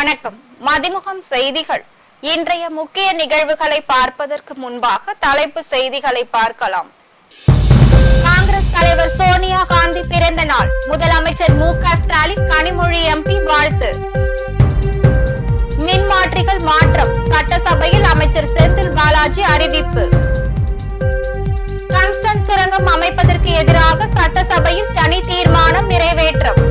வணக்கம். மதிமுகம் செய்திகள். இன்றைய முக்கிய நிகழ்வுகளை பார்ப்பதற்கு முன்பாக தலைப்பு செய்திகளை பார்க்கலாம். காங்கிரஸ் தலைவர் சோனியா காந்தி பிறந்த நாள். முதலமைச்சர் மு.க. ஸ்டாலின் கனிமொழி எம்பி வாழ்த்து. மின்மாற்றிகள் மாற்றம். சட்டசபையில் அமைச்சர் செந்தில் பாலாஜி அறிவிப்பு. டங்ஸ்டன் சுரங்கம் அமைப்பதற்கு எதிராக சட்டசபையில் தனி தீர்மானம் நிறைவேற்றம்.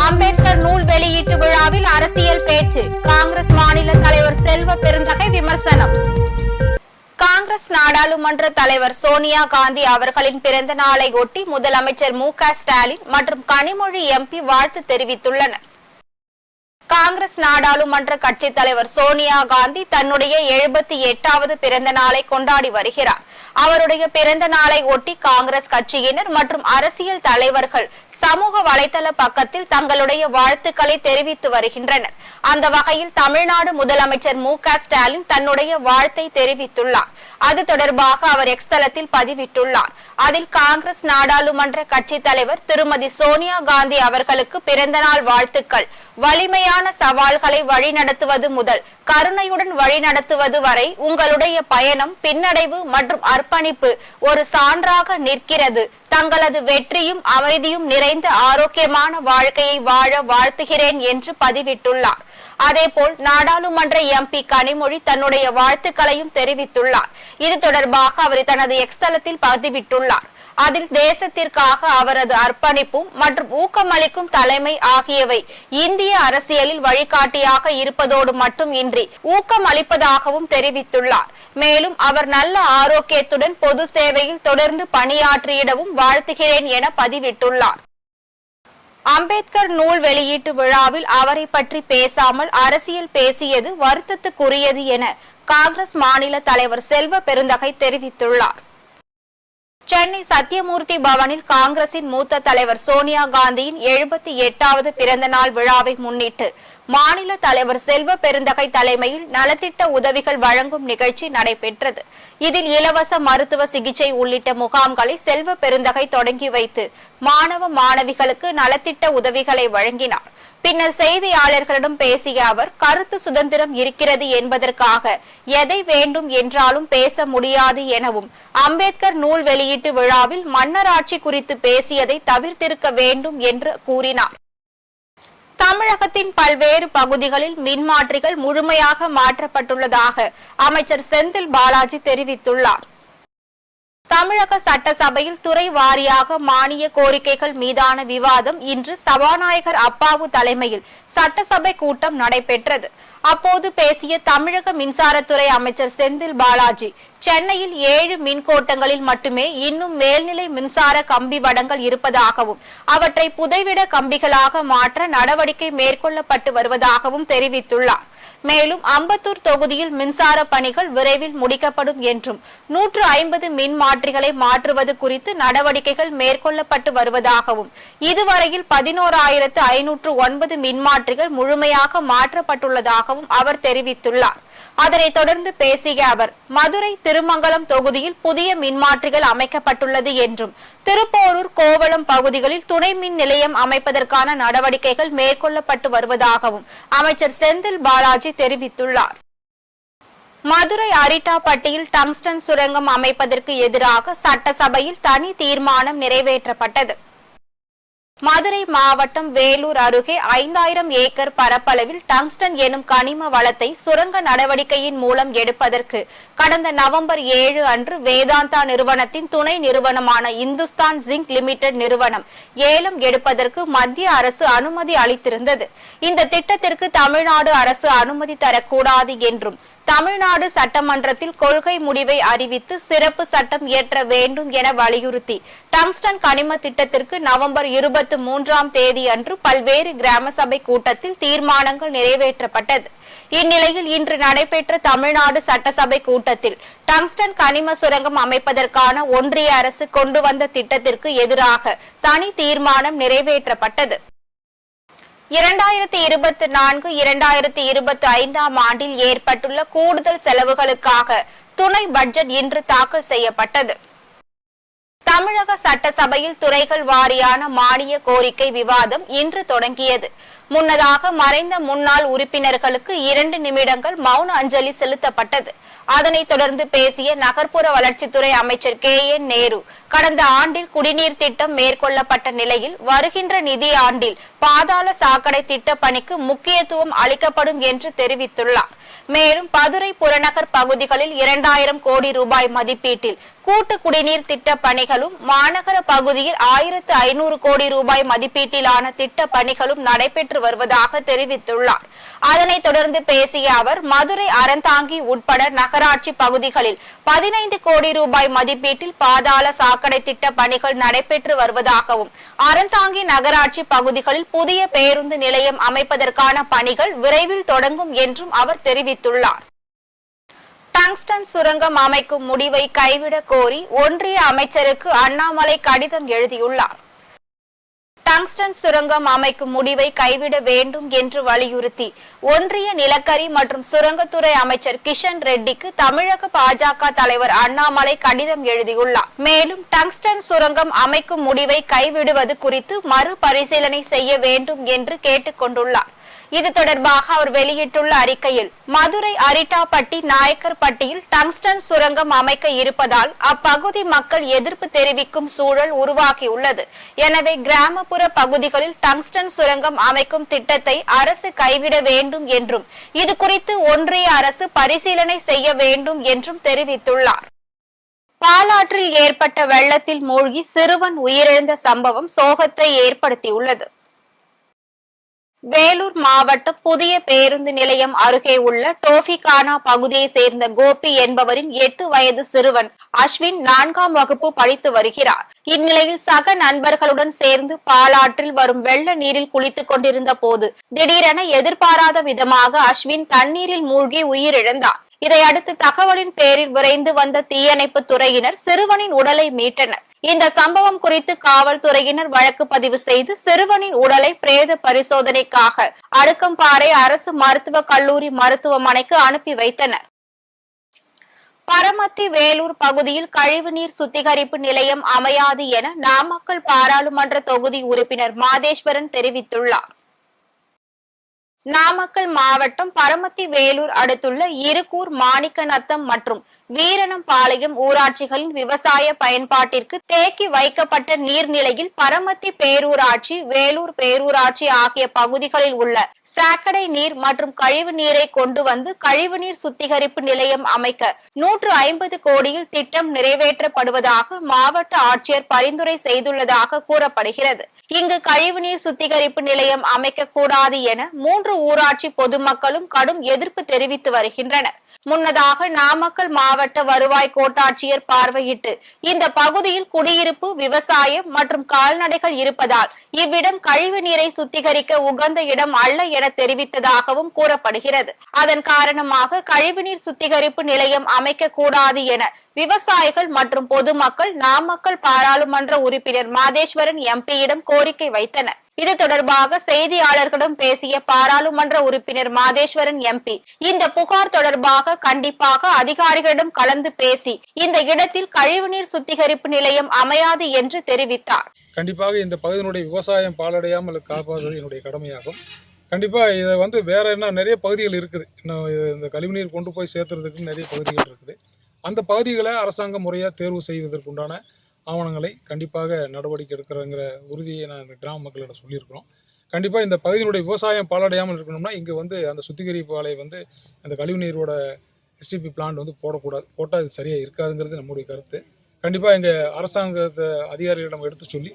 அம்பேத்கர் நூல் வெளியீட்டு விழாவில் அரசியல் பேச்சு. காங்கிரஸ் மாநில தலைவர் செல்வ பெருந்தகை விமர்சனம். காங்கிரஸ் நாடாளுமன்ற தலைவர் சோனியா காந்தி அவர்களின் பிறந்த நாளை ஒட்டி முதலமைச்சர் மு.க. ஸ்டாலின் மற்றும் கனிமொழி எம்பி வாழ்த்து தெரிவித்துள்ளனர். காங்கிரஸ் நாடாளுமன்ற கட்சி தலைவர் சோனியா காந்தி தன்னுடைய 78வது பிறந்த நாளை கொண்டாடி வருகிறார். அவருடைய பிறந்த நாளை ஒட்டி காங்கிரஸ் கட்சியினர் மற்றும் அரசியல் தலைவர்கள் சமூக வலைதள பக்கத்தில் தங்களுடைய வாழ்த்துக்களை தெரிவித்து வருகின்றனர். அந்த வகையில் தமிழ்நாடு முதலமைச்சர் மு.க. ஸ்டாலின் தன்னுடைய வாழ்த்தை தெரிவித்துள்ளார். அது தொடர்பாக அவர் எக்ஸ் தளத்தில் பதிவிட்டுள்ளார். அதில் காங்கிரஸ் நாடாளுமன்ற கட்சி தலைவர் திருமதி சோனியா காந்தி அவர்களுக்கு பிறந்தநாள் வாழ்த்துக்கள். வலிமையான சவால்களை வழிநடத்துவது முதல் கருணையுடன் வழிநடத்துவது வரை உங்களுடைய பயணம் பின்னடைவு மற்றும் அர்ப்பணிப்பு ஒரு சான்றாக நிற்கிறது. தங்களது வெற்றியும் அமைதியும் நிறைந்த ஆரோக்கியமான வாழ்க்கையை வாழ வாழ்த்துகிறேன் என்று பதிவிட்டுள்ளார். அதேபோல் நாடாளுமன்ற எம்பி கனிமொழி தன்னுடைய வாழ்த்துக்களையும் தெரிவித்துள்ளார். இது தொடர்பாக அவர் தனது எக்ஸ் தளத்தில் பதிவிட்டுள்ளார். அதில் தேசத்திற்காக அவரது அர்ப்பணிப்பும் மற்றும் ஊக்கமளிக்கும் தலைமை ஆகியவை இந்திய அரசியலில் வழிகாட்டியாக இருப்பதோடு மட்டும் இன்றி ஊக்கம் அளிப்பதாகவும் தெரிவித்துள்ளார். மேலும் அவர் நல்ல ஆரோக்கியத்துடன் பொது சேவையில் தொடர்ந்து பணியாற்றியிடவும் வாழ்த்துகிறேன் என பதிவிட்டுள்ளார். அம்பேத்கர் நூல் வெளியீட்டு விழாவில் அவரை பற்றி பேசாமல் அரசியல் பேசியது வருத்தத்துக்குரியது என காங்கிரஸ் மாநில தலைவர் செல்வ பெருந்தகை தெரிவித்துள்ளார். சென்னை சத்தியமூர்த்தி பவனில் காங்கிரசின் மூத்த தலைவர் சோனியா காந்தியின் 78வது பிறந்த நாள் விழாவை முன்னிட்டு மாநில தலைவர் செல்வ பெருந்தகை தலைமையில் நலத்திட்ட உதவிகள் வழங்கும் நிகழ்ச்சி நடைபெற்றது. இதில் இலவச மருத்துவ சிகிச்சை உள்ளிட்ட முகாம்களை செல்வ பெருந்தகை தொடங்கி வைத்து மாணவ மாணவிகளுக்கு நலத்திட்ட உதவிகளை வழங்கினார். பின்னர் செய்தியாளர்களிடம் பேசிய அவர், கருத்து சுதந்திரம் இருக்கிறது என்பதற்காக எதை வேண்டும் என்றாலும் பேச முடியாது எனவும் அம்பேத்கர் நூல் வெளியீட்டு விழாவில் மன்னராட்சி குறித்து பேசியதை தவிர்த்திருக்க வேண்டும் என்று கூறினார். தமிழகத்தின் பல்வேறு பகுதிகளில் மின்மாற்றிகள் முழுமையாக மாற்றப்பட்டுள்ளதாக அமைச்சர் செந்தில் பாலாஜி தெரிவித்துள்ளார். தமிழக சட்டசபையில் துறை வாரியாக மானிய கோரிக்கைகள் மீதான விவாதம் இன்று சபாநாயகர் அப்பாவு தலைமையில் சட்டசபை கூட்டம் நடைபெற்றது. அப்போது பேசிய தமிழக மின்சாரத்துறை அமைச்சர் செந்தில் பாலாஜி, சென்னையில் 7 மின்கோட்டங்களில் மட்டுமே இன்னும் மேல்நிலை மின்சார கம்பி வடங்கள் இருப்பதாகவும் அவற்றை புதைவிட கம்பிகளாக மாற்ற நடவடிக்கை மேற்கொள்ளப்பட்டு வருவதாகவும் தெரிவித்துள்ளார். மேலும் அம்பத்தூர் தொகுதியில் மின்சார பணிகள் விரைவில் முடிக்கப்படும் என்றும் 150 மின் மாற்றிகளை மாற்றுவது குறித்து நடவடிக்கைகள் மேற்கொள்ளப்பட்டு வருவதாகவும் இதுவரையில் 11,509 மின்மாற்றிகள் முழுமையாக மாற்றப்பட்டுள்ளதாகவும் அவர் தெரிவித்துள்ளார். அதனைத் தொடர்ந்து பேசிய அவர், மதுரை திருமங்கலம் தொகுதியில் புதிய மின்மாற்றிகள் அமைக்கப்பட்டுள்ளது என்றும் திருப்போரூர் கோவளம் பகுதிகளில் துணை மின் நிலையம் அமைப்பதற்கான நடவடிக்கைகள் மேற்கொள்ளப்பட்டு வருவதாகவும் அமைச்சர் செந்தில் பாலாஜி தெரிவித்துள்ளார். மதுரை அரிட்டாப்பட்டியில் டங்ஸ்டன் சுரங்கம் அமைப்பதற்கு எதிராக சட்டசபையில் தனி தீர்மானம் நிறைவேற்றப்பட்டது. மதுரை மாவட்டம் வேலூர் அருகே 5000 ஏக்கர் பரப்பளவில் டங்ஸ்டன் எனும் கனிம வளத்தை சுரங்க நடவடிக்கையின் மூலம் எடுப்பதற்கு கடந்த நவம்பர் 7 அன்று வேதாந்தா நிறுவனத்தின் துணை நிறுவனமான இந்துஸ்தான் ஜிங்க் லிமிடெட் நிறுவனம் ஏலம் எடுப்பதற்கு மத்திய அரசு அனுமதி அளித்திருந்தது. இந்த திட்டத்திற்கு தமிழ்நாடு அரசு அனுமதி தரக்கூடாது என்றும் தமிழ்நாடு சட்டமன்றத்தில் கொள்கை முடிவை அறிவித்து சிறப்பு சட்டம் இயற்ற வேண்டும் என வலியுறுத்தி டங்ஸ்டன் கனிம திட்டத்திற்கு நவம்பர் 23ஆம் தேதி அன்று பல்வேறு கிராம சபை கூட்டத்தில் தீர்மானங்கள் நிறைவேற்றப்பட்டது. இந்நிலையில் இன்று நடைபெற்ற தமிழ்நாடு சட்டசபை கூட்டத்தில் டங்ஸ்டன் கனிம சுரங்கம் அமைப்பதற்கான ஒன்றிய அரசு கொண்டு வந்த திட்டத்திற்கு எதிராக தனி தீர்மானம் நிறைவேற்றப்பட்டது. 2024-2025 ஆண்டில் ஏற்பட்டுள்ள கூடுதல் செலவுகளுக்காக துணை பட்ஜெட் இன்று தாக்கல் செய்யப்பட்டது. தமிழக சட்டசபையில் துறைகள் வாரியான மானிய கோரிக்கை விவாதம் இன்று தொடங்கியது. முன்னதாக மறைந்த முன்னாள் உறுப்பினர்களுக்கு 2 நிமிடங்கள் மௌன அஞ்சலி செலுத்தப்பட்டது. அதனைத் தொடர்ந்து பேசிய நகர்ப்புற வளர்ச்சித்துறை அமைச்சர் KN நேரு, கடந்த ஆண்டில் குடிநீர் திட்டம் மேற்கொள்ளப்பட்ட நிலையில் வருகின்ற நிதி ஆண்டில் பாதாள சாக்கடை திட்ட பணிக்கு முக்கியத்துவம் அளிக்கப்படும் என்று தெரிவித்துள்ளார். மேலும் மதுரை புறநகர் பகுதிகளில் 2000 கோடி ரூபாய் மதிப்பீட்டில் கூட்டு குடிநீர் திட்ட பணிகளும், மாநகர பகுதியில் 1500 கோடி ரூபாய் மதிப்பீட்டிலான திட்ட பணிகளும் நடைபெற்று வருவதாக தெரிவித்துள்ளார். அதனைத் தொடர்ந்து பேசிய அவர், மதுரை அறந்தாங்கி உட்பட நகராட்சி பகுதிகளில் 15 கோடி ரூபாய் மதிப்பீட்டில் பாதாள சாக்கடை திட்ட பணிகள் நடைபெற்று வருவதாகவும், அறந்தாங்கி நகராட்சி பகுதிகளில் புதிய பேருந்து நிலையம் அமைப்பதற்கான பணிகள் விரைவில் தொடங்கும் என்றும் அவர் தெரிவித்துள்ளார். டங்ஸ்டன் சுரங்கம் அமைக்கும் முடிவை கைவிட கோரி ஒன்றிய அமைச்சருக்கு அண்ணாமலை கடிதம் எழுதியுள்ளார். டங்ஸ்டன் சுரங்கம் அமைக்கும் முடிவை கைவிட வேண்டும் என்று வலியுறுத்தி ஒன்றிய நிலக்கரி மற்றும் சுரங்கத்துறை அமைச்சர் கிஷன் ரெட்டிக்கு தமிழக பாஜக தலைவர் அண்ணாமலை கடிதம் எழுதியுள்ளார். மேலும் டங்ஸ்டன் சுரங்கம் அமைக்கும் முடிவை கைவிடுவது குறித்து மறுபரிசீலனை செய்ய வேண்டும் என்று கேட்டுக் கொண்டுள்ளார். இது தொடர்பாக அவர் வெளியிட்டுள்ள அறிக்கையில், மதுரை அரிட்டாப்பட்டி நாயக்கர்பட்டியில் டங்ஸ்டன் சுரங்கம் அமைக்க இருப்பதால் அப்பகுதி மக்கள் எதிர்ப்பு தெரிவிக்கும் சூழல் உருவாகியுள்ளது. எனவே கிராமப்புற பகுதிகளில் டங்ஸ்டன் சுரங்கம் அமைக்கும் திட்டத்தை அரசு கைவிட வேண்டும் என்றும், இது குறித்து ஒன்றிய அரசு பரிசீலனை செய்ய வேண்டும் என்றும் தெரிவித்துள்ளார். பாலாற்றில் ஏற்பட்ட வெள்ளத்தில் மூழ்கி சிறுவன் உயிரிழந்த சம்பவம் சோகத்தை ஏற்படுத்தியுள்ளது. வேலூர் மாவட்டம் புதிய பேருந்து நிலையம் அருகே உள்ள டோபிகானா பகுதியை சேர்ந்த கோபி என்பவரின் 8 வயது சிறுவன் அஸ்வின் 4ஆம் வகுப்பு படித்து வருகிறார். இந்நிலையில் சக நண்பர்களுடன் சேர்ந்து பாலாற்றில் வரும் வெள்ள நீரில் குளித்துக் கொண்டிருந்த போது திடீரென எதிர்பாராத விதமாக அஸ்வின் தண்ணீரில் மூழ்கி உயிரிழந்தார். இதையடுத்து தகவலின் பேரில் விரைந்து வந்த தீயணைப்பு துறையினர் சிறுவனின் உடலை மீட்டனர். இந்த சம்பவம் குறித்து காவல்துறையினர் வழக்கு பதிவு செய்து சிறுவனின் உடலை பிரேத பரிசோதனைக்காக அடுக்கம்பாறை அரசு மருத்துவக் கல்லூரி மருத்துவமனைக்கு அனுப்பி வைத்தனர். பரமத்தி வேலூர் பகுதியில் கழிவுநீர் சுத்திகரிப்பு நிலையம் அமையாது என நாமக்கல் பாராளுமன்ற தொகுதி உறுப்பினர் மாதேஸ்வரன் தெரிவித்துள்ளார். நாமக்கல் மாவட்டம் பரமத்தி வேலூர் அடுத்துள்ள இருக்கூர், மாணிக்கநத்தம் மற்றும் வீரணம்பாளையம் ஊராட்சிகளின் விவசாய பயன்பாட்டிற்கு தேக்கி வைக்கப்பட்ட நீர்நிலையில் பரமத்தி பேரூராட்சி, வேலூர் பேரூராட்சி ஆகிய பகுதிகளில் உள்ள சாக்கடை நீர் மற்றும் கழிவு நீரை கொண்டு வந்து கழிவுநீர் சுத்திகரிப்பு நிலையம் அமைக்க 150 கோடியில் திட்டம் நிறைவேற்றப்படுவதாக மாவட்ட ஆட்சியர் பரிந்துரை செய்துள்ளதாக கூறப்படுகிறது. இங்கு கழிவுநீர் சுத்திகரிப்பு நிலையம் அமைக்க கூடாது என 3 ஊராட்சி பொதுமக்களும் கடும் எதிர்ப்பு தெரிவித்து வருகின்றனர். முன்னதாக நாமக்கல் மாவட்ட வருவாய் கோட்டாட்சியர் பார்வையிட்டு இந்த பகுதியில் குடியிருப்பு, விவசாயம் மற்றும் கால்நடைகள் இருப்பதால் இவ்விடம் கழிவு நீரை சுத்திகரிக்க உகந்த இடம் அல்ல என தெரிவித்ததாகவும் கூறப்படுகிறது. அதன் காரணமாக கழிவுநீர் சுத்திகரிப்பு நிலையம் அமைக்க கூடாது என விவசாயிகள் மற்றும் பொதுமக்கள் நாமக்கல் பாராளுமன்ற உறுப்பினர் மாதேஸ்வரன் MP-யிடம் கோரிக்கை வைத்தனர். இது தொடர்பாக செய்தியாளர்களிடம் பேசிய பாராளுமன்ற உறுப்பினர் மாதேஸ்வரன் MP, இந்த புகார் தொடர்பாக கண்டிப்பாக அதிகாரிகளிடம் கலந்து பேசி இந்த இடத்தில் கழிவுநீர் சுத்திகரிப்பு நிலையம் அமையாது என்று தெரிவித்தார். கண்டிப்பாக இந்த பகுதியினுடைய விவசாயம் பாலடையாமல் காப்பாற்றுவது என்னுடைய கடமையாகும். கண்டிப்பாக இதை வேற என்ன நிறைய பகுதிகள் இருக்குது. இன்னும் இந்த கழிவுநீர் கொண்டு போய் சேர்த்துறதுக்கு நிறைய பகுதிகள் இருக்குது. அந்த பகுதிகளை அரசாங்கம் முறையாக தேர்வு செய்வதற்குண்டான ஆவணங்களை கண்டிப்பாக நடவடிக்கை எடுக்கிறங்கிற உறுதியை நான் இந்த கிராம மக்களிடம் சொல்லியிருக்கிறோம். கண்டிப்பாக இந்த பகுதியினுடைய விவசாயம் பாலடையாமல் இருக்கணும்னா இங்கே அந்த சுத்திகரிப்பு ஆலை அந்த கழிவுநீரோட STP பிளான்ட் போடக்கூடாது. போட்டால் அது சரியாக இருக்காதுங்கிறது நம்முடைய கருத்து. கண்டிப்பாக எங்கள் அரசாங்கத்தை அதிகாரிகளிடம் எடுத்து சொல்லி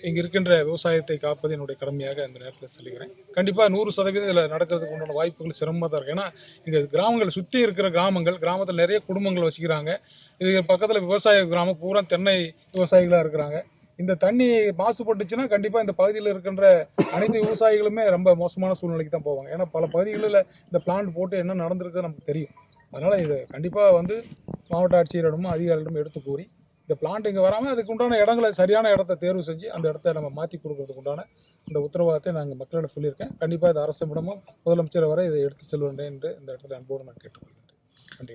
இங்கே இருக்கின்ற விவசாயத்தை காப்பது என்னுடைய கடமையாக அந்த நேரத்தில் சொல்லிக்கிறேன். கண்டிப்பாக 100% இதில் நடக்கிறதுக்கு உண்டான வாய்ப்புகள் சிரமமாக தான் இருக்குது. ஏன்னா இங்கே கிராமங்களை சுற்றி இருக்கிற கிராமத்தில் நிறைய குடும்பங்கள் வசிக்கிறாங்க. இது பக்கத்தில் விவசாய கிராமம் பூரா தென்னை விவசாயிகளாக இருக்கிறாங்க. இந்த தண்ணி மாசுபட்டுச்சுன்னா கண்டிப்பாக இந்த பகுதியில் இருக்கின்ற அனைத்து விவசாயிகளுமே ரொம்ப மோசமான சூழ்நிலைக்கு தான் போவாங்க. ஏன்னா பல பகுதிகளில் இந்த பிளான்ட் போட்டு என்ன நடந்திருக்கு நமக்கு தெரியும். அதனால் இதை கண்டிப்பாக மாவட்ட ஆட்சியரிடமும் அதிகாரிகளிடம் எடுத்து கூறி இந்த பிளான்ட் இங்கே வராமல் அதுக்கு உண்டான இடங்களை சரியான இடத்த தேர்வு செஞ்சு அந்த இடத்த நம்ம மாற்றி கொடுக்கறதுக்கு உண்டான இந்த உத்தரவாதத்தை நாங்கள் மக்களிடம் சொல்லியிருக்கேன். கண்டிப்பாக இது அரசிடமும் முதலமைச்சர் வரை இதை எடுத்து செல்வேன் என்று இந்த இடத்துல அன்போடு நான் கேட்டுக்கொள்கிறேன். நன்றி.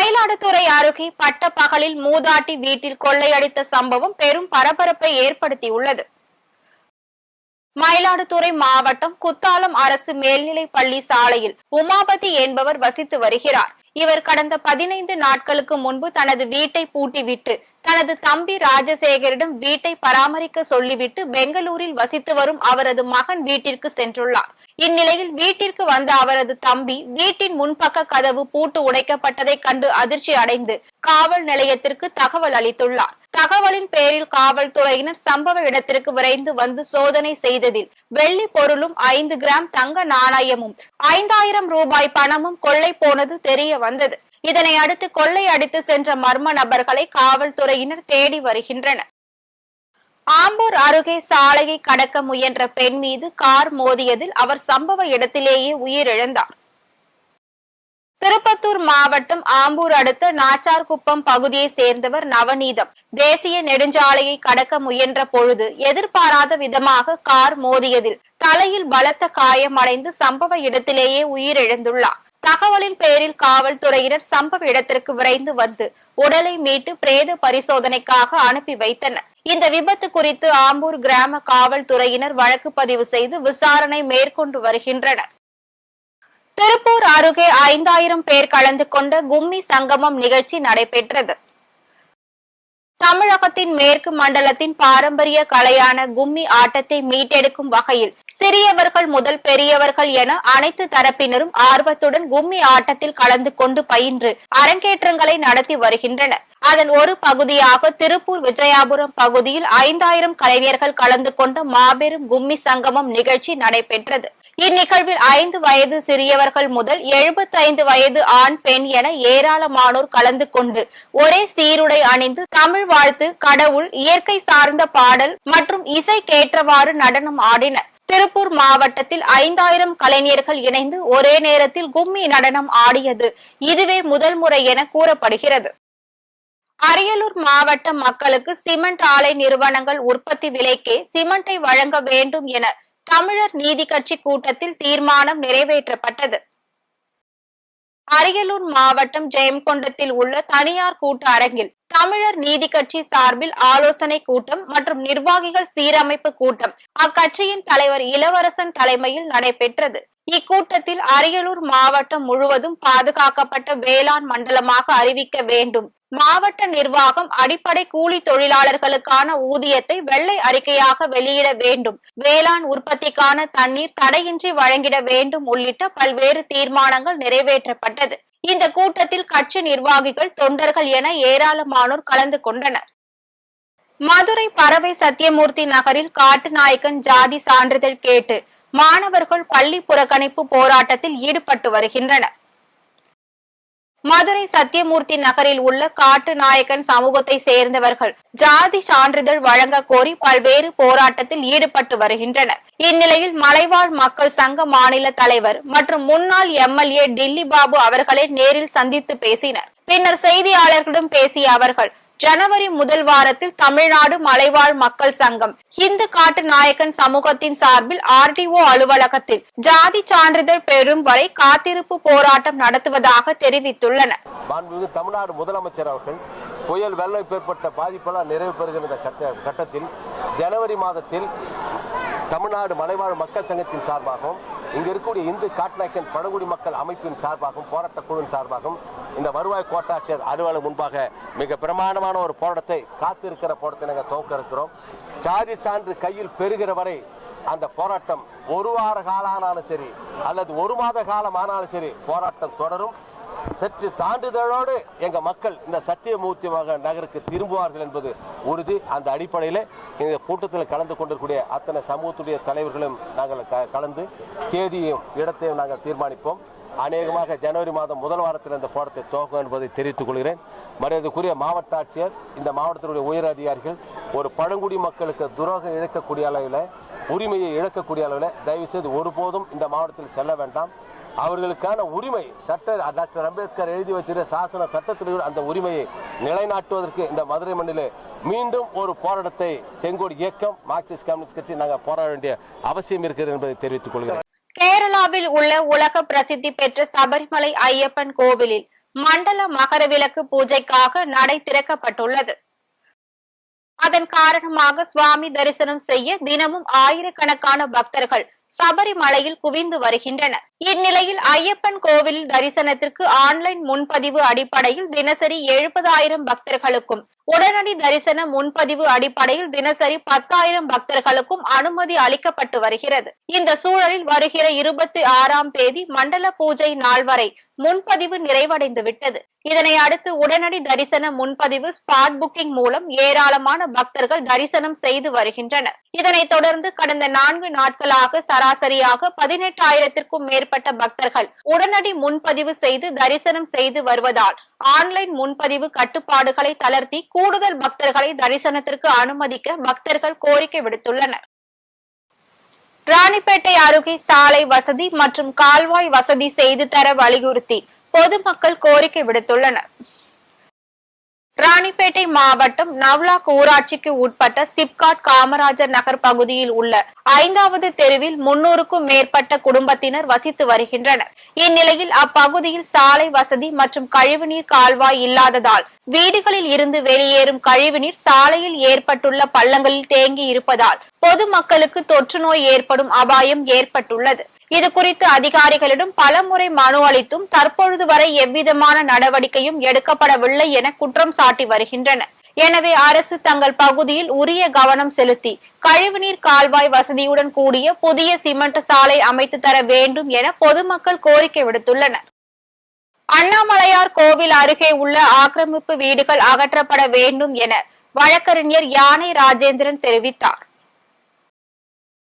மயிலாடுதுறை அருகே பட்டப்பகலில் மூதாட்டி வீட்டில் கொள்ளையடித்த சம்பவம் பெரும் பரபரப்பை ஏற்படுத்தியுள்ளது. மயிலாடுதுறை மாவட்டம் குத்தாலம் அரசு மேல்நிலைப் பள்ளி சாலையில் உமாபதி என்பவர் வசித்து வருகிறார். இவர் கடந்த 15 நாட்களுக்கு முன்பு தனது வீட்டை பூட்டிவிட்டு தனது தம்பி ராஜசேகரிடம் வீட்டை பராமரிக்க சொல்லிவிட்டு பெங்களூரில் வசித்து வரும் அவரது மகன் வீட்டிற்கு சென்றுள்ளார். இந்நிலையில் வீட்டிற்கு வந்த அவரது தம்பி வீட்டின் முன்பக்க கதவு பூட்டு உடைக்கப்பட்டதை கண்டு அதிர்ச்சி அடைந்து காவல் நிலையத்திற்கு தகவல் அளித்துள்ளார். தகவலின் பேரில் காவல்துறையினர் சம்பவ இடத்திற்கு விரைந்து வந்து சோதனை செய்ததில் வெள்ளி பொருளும் 5 கிராம் தங்க நாணயமும் 5000 ரூபாய் பணமும் கொள்ளை போனது தெரிய வந்தது. இதனை அடுத்து கொள்ளை அடித்து சென்ற மர்ம நபர்களை காவல்துறையினர் தேடி வருகின்றனர். ஆம்பூர் அருகே சாலையை கடக்க முயன்ற பெண் மீது கார் மோதியதில் அவர் சம்பவ இடத்திலேயே உயிரிழந்தார். திருப்பத்தூர் மாவட்டம் ஆம்பூர் அடுத்த நாச்சார்குப்பம் பகுதியை சேர்ந்தவர் நவநீதம். தேசிய நெடுஞ்சாலையை கடக்க முயன்ற பொழுது எதிர்பாராத விதமாக கார் மோதியதில் தலையில் பலத்த காயமடைந்து சம்பவ இடத்திலேயே உயிரிழந்துள்ளார். தகவலின் பேரில் காவல்துறையினர் சம்பவ இடத்திற்கு விரைந்து வந்து உடலை மீட்டு பிரேத பரிசோதனைக்காக அனுப்பி வைத்தனர். இந்த விபத்து குறித்து ஆம்பூர் கிராம காவல்துறையினர் வழக்கு பதிவு செய்து விசாரணை மேற்கொண்டு வருகின்றனர். திருப்பூர் அருகே 5000 பேர் கலந்து கொண்ட கும்மி சங்கமம் நிகழ்ச்சி நடைபெற்றது. தமிழகத்தின் மேற்கு மண்டலத்தின் பாரம்பரிய கலையான கும்மி ஆட்டத்தை மீட்டெடுக்கும் வகையில் சிறியவர்கள் முதல் பெரியவர்கள் என அனைத்து தரப்பினரும் ஆர்வத்துடன் கும்மி ஆட்டத்தில் கலந்து கொண்டு பயின்று அரங்கேற்றங்களை நடத்தி வருகின்றனர். அதன் ஒரு பகுதியாக திருப்பூர் விஜயாபுரம் பகுதியில் 5000 கலைஞர்கள் கலந்து கொண்ட மாபெரும் கும்மி சங்கமம் நிகழ்ச்சி நடைபெற்றது. இந்நிகழ்வில் 5 வயது சிறியவர்கள் முதல் 75 வயது ஆண் பெண் என ஏராளமானோர் கலந்து கொண்டு ஒரே சீருடை அணிந்து தமிழ் வாழ்த்து, கடவுள், இயற்கை சார்ந்த பாடல் மற்றும் இசைக்கேற்றவாறு நடனம் ஆடினர். திருப்பூர் மாவட்டத்தில் 5000 கலைஞர்கள் இணைந்து ஒரே நேரத்தில் கும்மி நடனம் ஆடியது இதுவே முதல் முறை என கூறப்படுகிறது. அரியலூர் மாவட்ட மக்களுக்கு சிமெண்ட் ஆலை நிறுவனங்கள் உற்பத்தி விலைக்கே சிமெண்டை வழங்க வேண்டும் என தமிழர் நீதி கட்சி கூட்டத்தில் தீர்மானம் நிறைவேற்றப்பட்டது. அரியலூர் மாவட்டம் ஜெயங்கொண்டத்தில் உள்ள தனியார் கூட்ட அரங்கில் தமிழர் நீதி கட்சி சார்பில் ஆலோசனை கூட்டம் மற்றும் நிர்வாகிகள் சீரமைப்பு கூட்டம் அக்கட்சியின் தலைவர் இளவரசன் தலைமையில் நடைபெற்றது. இக்கூட்டத்தில் அரியலூர் மாவட்டம் முழுவதும் பாதுகாக்கப்பட்ட வேளாண் மண்டலமாக அறிவிக்க வேண்டும், மாவட்ட நிர்வாகம் அடிப்படை கூலி தொழிலாளர்களுக்கான ஊதியத்தை வெள்ளை அறிக்கையாக வெளியிட வேண்டும், வேளாண் உற்பத்திக்கான தண்ணீர் தடையின்றி வழங்கிட வேண்டும் உள்ளிட்ட பல்வேறு தீர்மானங்கள் நிறைவேற்றப்பட்டது. இந்த கூட்டத்தில் கட்சி நிர்வாகிகள், தொண்டர்கள் என ஏராளமானோர் கலந்து கொண்டனர். மதுரை பறவை சத்தியமூர்த்தி நகரில் காட்டுநாயக்கன் ஜாதி சான்றிதழ் கேட்டு மாணவர்கள் பள்ளி புறக்கணிப்பு போராட்டத்தில் ஈடுபட்டு வருகின்றனர். மதுரை சத்தியமூர்த்தி நகரில் உள்ள காட்டுநாயக்கன் சமூகத்தை சேர்ந்தவர்கள் ஜாதி சான்றிதழ் வழங்க கோரி பல்வேறு போராட்டத்தில் ஈடுபட்டு வருகின்றனர். இந்நிலையில் மலைவாழ் மக்கள் சங்க மாநில தலைவர் மற்றும் முன்னாள் எம்எல்ஏ டில்லி பாபு அவர்களை நேரில் சந்தித்து பேசினர். பின்னர் செய்தியாளர்களிடம் பேசிய அவர்கள், ஜனவரி முதல் வாரத்தில் தமிழ்நாடு மலைவாழ் மக்கள் சங்கம் இந்து காட்டுநாயக்கன் சமூகத்தின் சார்பில் RDO அலுவலகத்தில் ஜாதி சான்றிதழ் பெறும் வரை காத்திருப்பு போராட்டம் நடத்துவதாக தெரிவித்துள்ளனர். தமிழ்நாடு முதலமைச்சர் அவர்கள் புயல் வெள்ளம் ஏற்பட்ட பாதிப்பெல்லாம் நிறைவு பெறுகின்ற கட்டத்தில் ஜனவரி மாதத்தில் தமிழ்நாடு மலைவாழ் மக்கள் சங்கத்தின் சார்பாகவும் இங்கு இருக்கக்கூடிய இந்து காட்டுநாயக்கன் பழங்குடி மக்கள் அமைப்பின் சார்பாகவும் போராட்ட குழுவின் சார்பாகவும் இந்த வருவாய் கோட்டாட்சியர் அலுவலகம் முன்பாக மிக பிரமாண்டமான ஒரு போராட்டத்தை காத்திருக்கிற போராட்டத்தை நாங்கள் துவக்க இருக்கிறோம். சாதி சான்று கையில் பெறுகிற வரை அந்த போராட்டம் ஒரு வார காலம் ஆனாலும் சரி அல்லது ஒரு மாத காலம் ஆனாலும் சரி போராட்டம் தொடரும். சற்று சான்றிதழோடு எங்க மக்கள் இந்த சத்தியமூர்த்தி நகருக்கு திரும்புவார்கள் என்பது உறுதி. அந்த அடிப்படையில் இந்த கூட்டத்தில் கலந்து கொண்டிருக்கூடிய அத்தனை சமூகத்துடைய தலைவர்களும் நாங்கள் கலந்து தேதியும் இடத்தையும் நாங்கள் தீர்மானிப்போம். அநேகமாக ஜனவரி மாதம் முதல் வாரத்தில் இந்த போராட்டத்தை துவக்கும் என்பதை தெரிவித்துக் கொள்கிறேன். மரியாதைக்குரிய மாவட்ட ஆட்சியர், இந்த மாவட்டத்தினுடைய உயர் அதிகாரிகள் ஒரு பழங்குடி மக்களுக்கு துரோகம் இழக்கக்கூடிய அளவில், உரிமையை இழக்கக்கூடிய அளவில் தயவுசெய்து ஒருபோதும் இந்த மாவட்டத்தில் செல்ல வேண்டாம். அவர்களுக்கான உரிமை டாக்டர் அம்பேத்கர் எழுதி வச்சிருந்த சாசன சட்டத்தில் அந்த உரிமையை நிலைநாட்டுவதற்கு இந்த மதுரை மண்ணிலே மீண்டும் ஒரு போராட்டத்தை செங்கோடு இயக்கம், மார்க்சிஸ்ட் கம்யூனிஸ்ட் கட்சி நாங்கள் போராட வேண்டிய அவசியம் இருக்கிறது என்பதை தெரிவித்துக் கொள்கிறேன். கேரளாவில் உள்ள உலக பிரசித்தி பெற்ற சபரிமலை ஐயப்பன் கோவிலில் மண்டல மகரவிளக்கு பூஜைக்காக நடை திறக்கப்பட்டுள்ளது. அதன் காரணமாக சுவாமி தரிசனம் செய்ய தினமும் ஆயிரக்கணக்கான பக்தர்கள் சபரிமலையில் குவிந்து வருகின்றனர். இந்நிலையில் ஐயப்பன் கோவிலில் தரிசனத்திற்கு ஆன்லைன் முன்பதிவு அடிப்படையில் தினசரி 70,000 பக்தர்களுக்கும், உடனடி தரிசன முன்பதிவு அடிப்படையில் தினசரி 10,000 பக்தர்களுக்கும் அனுமதி அளிக்கப்பட்டு வருகிறது. இந்த சூழலில் வருகிற 26ஆம் தேதி மண்டல பூஜை நாள் வரை முன்பதிவு நிறைவடைந்து விட்டது. இதனை அடுத்து உடனடி தரிசன முன்பதிவு ஸ்பாட் புக்கிங் மூலம் ஏராளமான பக்தர்கள் தரிசனம் செய்து வருகின்றனர். இதனைத் தொடர்ந்து கடந்த 4 நாட்களாக சராசரியாக 18,000க்கும் மேற்பட்ட பக்தர்கள் உடனடி முன்பதிவு செய்து தரிசனம் செய்து வருவதால் ஆன்லைன் முன்பதிவு கட்டுப்பாடுகளை தளர்த்தி கூடுதல் பக்தர்களை தரிசனத்திற்கு அனுமதிக்க பக்தர்கள் கோரிக்கை விடுத்துள்ளனர். ராணிப்பேட்டை அருகே சாலை வசதி மற்றும் கால்வாய் வசதி செய்து தர வலியுறுத்தி பொதுமக்கள் கோரிக்கை விடுத்துள்ளனர். ராணிப்பேட்டை மாவட்டம் நவ்லாக் ஊராட்சிக்கு உட்பட்ட சிப்காட் காமராஜர் நகர் பகுதியில் உள்ள 5வது தெருவில் 300க்கும் மேற்பட்ட குடும்பத்தினர் வசித்து வருகின்றனர். இந்நிலையில் அப்பகுதியில் சாலை வசதி மற்றும் கழிவுநீர் கால்வாய் இல்லாததால் வீடுகளில் இருந்து வெளியேறும் கழிவுநீர் சாலையில் ஏற்பட்டுள்ள பள்ளங்களில் தேங்கி இருப்பதால் பொதுமக்களுக்கு தொற்று நோய் ஏற்படும் அபாயம் ஏற்பட்டுள்ளது. இது குறித்து அதிகாரிகளிடம் பலமுறை மனு அளித்தும் தற்பொழுது வரை எவ்விதமான நடவடிக்கையும் எடுக்கப்படவில்லை என குற்றம் சாட்டி வருகின்றனர். எனவே அரசு தங்கள் பகுதியில் உரிய கவனம் செலுத்தி கழிவுநீர் கால்வாய் வசதியுடன் கூடிய புதிய சிமெண்ட் சாலை அமைத்து தர வேண்டும் என பொதுமக்கள் கோரிக்கை விடுத்துள்ளனர். அண்ணாமலையார் கோவில் அருகே உள்ள ஆக்கிரமிப்பு வீடுகள் அகற்றப்பட வேண்டும் என வழக்கறிஞர் யானை ராஜேந்திரன் தெரிவித்தார்.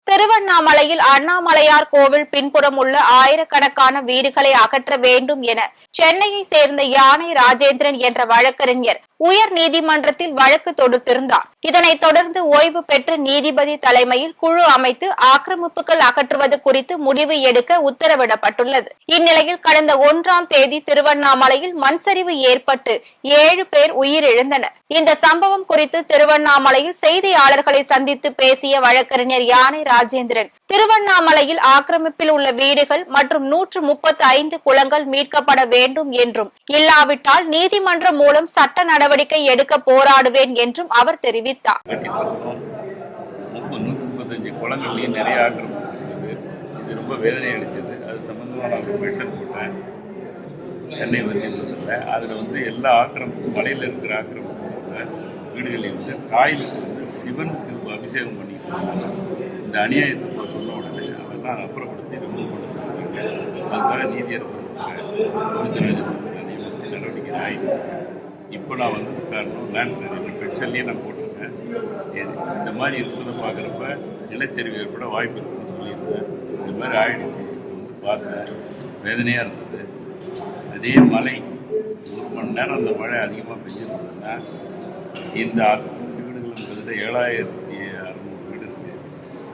திருவண்ணாமலையில் அண்ணாமலையார் கோவில் பின்புறம் உள்ள ஆயிரக்கணக்கான வீடுகளை அகற்ற வேண்டும் என சென்னையை சேர்ந்த யானை ராஜேந்திரன் என்ற வழக்கறிஞர் உயர் நீதிமன்றத்தில் வழக்கு தொடுத்திருந்தார். இதனைத் தொடர்ந்து ஓய்வு பெற்ற நீதிபதி தலைமையில் குழு அமைத்து ஆக்கிரமிப்புகள் அகற்றுவது குறித்து முடிவு எடுக்க உத்தரவிடப்பட்டுள்ளது. இந்நிலையில் கடந்த 1ஆம் தேதி திருவண்ணாமலையில் மண்சரிவு ஏற்பட்டு 7 பேர் உயிரிழந்தனர். இந்த சம்பவம் குறித்து திருவண்ணாமலையில் செய்தியாளர்களை சந்தித்து பேசிய வழக்கறிஞர் யானை ராஜேந்திரன், திருவண்ணாமலையில் ஆக்கிரமிப்பில் உள்ள வீடுகள் மற்றும் 135 குளங்கள் மீட்கப்பட வேண்டும் என்றும், இல்லாவிட்டால் நீதிமன்றம் மூலம் சட்ட நடவடிக்கை எடுக்க போராடுவேன் என்றும் அவர் தெரிவித்தார். 135 குளங்கள்லையும் நிறைய ஆக்கிரமிப்பு இருக்குது. இது ரொம்ப வேதனை அளிச்சது. அது சம்பந்தமாக நான் ஒரு பெட்டிஷன் போட்டேன் சென்னை உயர்நீதிமன்றத்தில். அதில் எல்லா ஆக்கிரமிப்பு மலையில் இருக்கிற ஆக்கிரமிப்பு வீடுகளில் காயிலுக்கு சிவனுக்கு அபிஷேகம் பண்ணிட்டு இந்த அநியாயத்தை சொன்ன உடனே அதெல்லாம் அப்புறப்படுத்தி ரிமூவ் பண்ண சொல்லியிருக்காங்க. அதுக்காக நீதியரசு நடவடிக்கை ஆகிட்டு இப்போ நான் வந்தது காரணம் லேண்ட் பெட்ஷன்லேயே நான் போட்டிருக்கேன். இந்த மாதிரி இருக்கிறத பார்க்குறப்ப நிலச்சரிவு ஏற்பட வாய்ப்பு இருக்குன்னு சொல்லியிருந்தேன். இந்த மாதிரி ஆயிடுச்சு. பார்த்தேன், வேதனையாக இருந்தது. அதே மழை 1 மணி நேரம் அந்த மழை அதிகமாக பெஞ்சிருந்ததுன்னா இந்த வீடுகளும் கிட்டத்தட்ட 7,600 வீடு இருக்குது.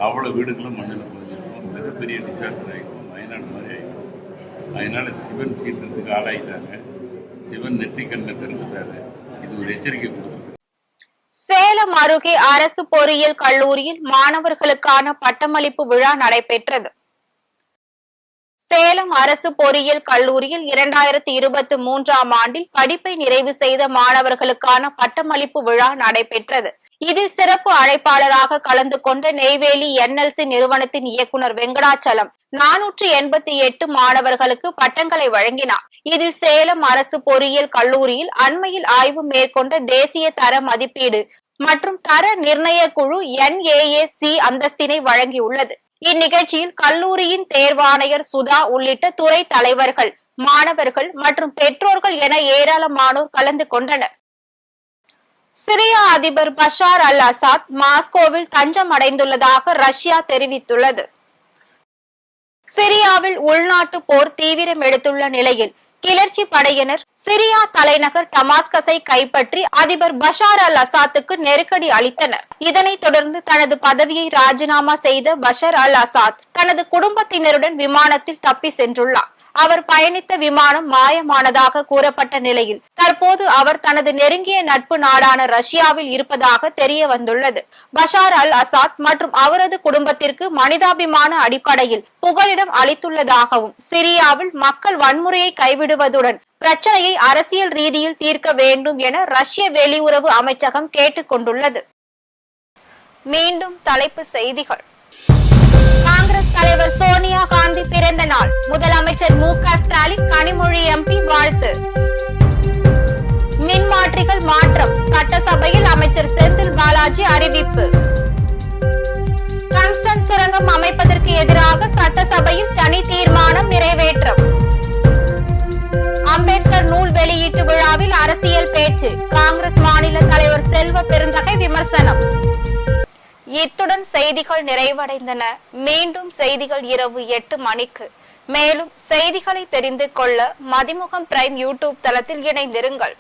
அவ்வளோ வீடுகளும் மண்ணில் பதிஞ்சிருக்கும். மிகப்பெரிய டிசாஸ்டர் ஆகிடும். வயநாடு மாதிரி ஆகிடும். அதனால் சிவன் சீற்றத்துக்கு ஆளாயிட்டாங்க. சிவன் நெற்றிக்கண்ணை திறந்துட்டாரு. இது ஒரு எச்சரிக்கை கொடுக்குது. சேலம் அருகே அரசு பொறியியல் கல்லூரியில் மாணவர்களுக்கான பட்டமளிப்பு விழா நடைபெற்றது. சேலம் அரசு பொறியியல் கல்லூரியில் 2023ஆம் ஆண்டில் படிப்பை நிறைவு செய்த மாணவர்களுக்கான பட்டமளிப்பு விழா நடைபெற்றது. இதில் சிறப்பு அழைப்பாளராக கலந்து கொண்ட நெய்வேலி NLC நிறுவனத்தின் இயக்குனர் வெங்கடாச்சலம் 488 மாணவர்களுக்கு பட்டங்களை வழங்கினார். இதில் சேலம் அரசு பொறியியல் கல்லூரியில் அண்மையில் ஆய்வு மேற்கொண்ட தேசிய தர மதிப்பீடு மற்றும் தர நிர்ணய குழு NAAC அந்தஸ்தினை வழங்கியுள்ளது. இந்நிகழ்ச்சியில் கல்லூரியின் தேர்வாணையர் சுதா உள்ளிட்ட துறை தலைவர்கள், மாணவர்கள் மற்றும் பெற்றோர்கள் என ஏராளமானோர் கலந்து கொண்டனர். சிரியா அதிபர் பஷார் அல் அசாத் மாஸ்கோவில் தஞ்சம் அடைந்துள்ளதாக ரஷ்யா தெரிவித்துள்ளது. சிரியாவில் உள்நாட்டு போர் தீவிரம் எடுத்துள்ள நிலையில் கிளர்ச்சி படையினர் சிரியா தலைநகர் டமாஸ்கஸை கைப்பற்றி அதிபர் பஷார் அல் அசாத்துக்கு நெருக்கடி அளித்தனர். இதனைத் தொடர்ந்து தனது பதவியை ராஜினாமா செய்த பஷார் அல் அசாத் தனது குடும்பத்தினருடன் விமானத்தில் தப்பி சென்றுள்ளார். அவர் பயணித்த விமானம் மாயமானதாக கூறப்பட்ட நிலையில் தற்போது அவர் தனது நெருங்கிய நட்பு நாடான ரஷ்யாவில் இருப்பதாக தெரிய வந்துள்ளது. பஷார் அல் அசாத் மற்றும் அவரது குடும்பத்திற்கு மனிதாபிமான அடிப்படையில் புகலிடம் அளித்துள்ளதாகவும், சிரியாவில் மக்கள் வன்முறையை கைவிடுவதுடன் பிரச்சனையை அரசியல் ரீதியில் தீர்க்க வேண்டும் என ரஷ்ய வெளியுறவு அமைச்சகம் கேட்டுக் கொண்டுள்ளது. மீண்டும் தலைப்பு செய்திகள். காங்கிரஸ் தலைவர் சோனியா காந்தி பிறந்த நாள், முதலமைச்சர் மு.க. ஸ்டாலின் கனிமொழி எம்பி வாழ்த்து. மின்மாற்றிகள் மாற்றம், சட்டசபையில் அமைச்சர் செந்தில் பாலாஜி அறிவிப்பு. டங்ஸ்டன் சுரங்கம் அமைப்பதற்கு எதிராக சட்டசபையில் தனி தீர்மானம் நிறைவேற்றம். அம்பேத்கர் நூல் வெளியீட்டு விழாவில் அரசியல் பேச்சு, காங்கிரஸ் மாநில தலைவர் செல்வ பெருந்தகை விமர்சனம். இத்துடன் செய்திகள் நிறைவடைந்தன. மீண்டும் செய்திகள் இரவு 8 மணிக்கு. மேலும் செய்திகளை தெரிந்து கொள்ள மதிமுகம் பிரைம் யூடியூப் தளத்தில் இணைந்திருங்கள்.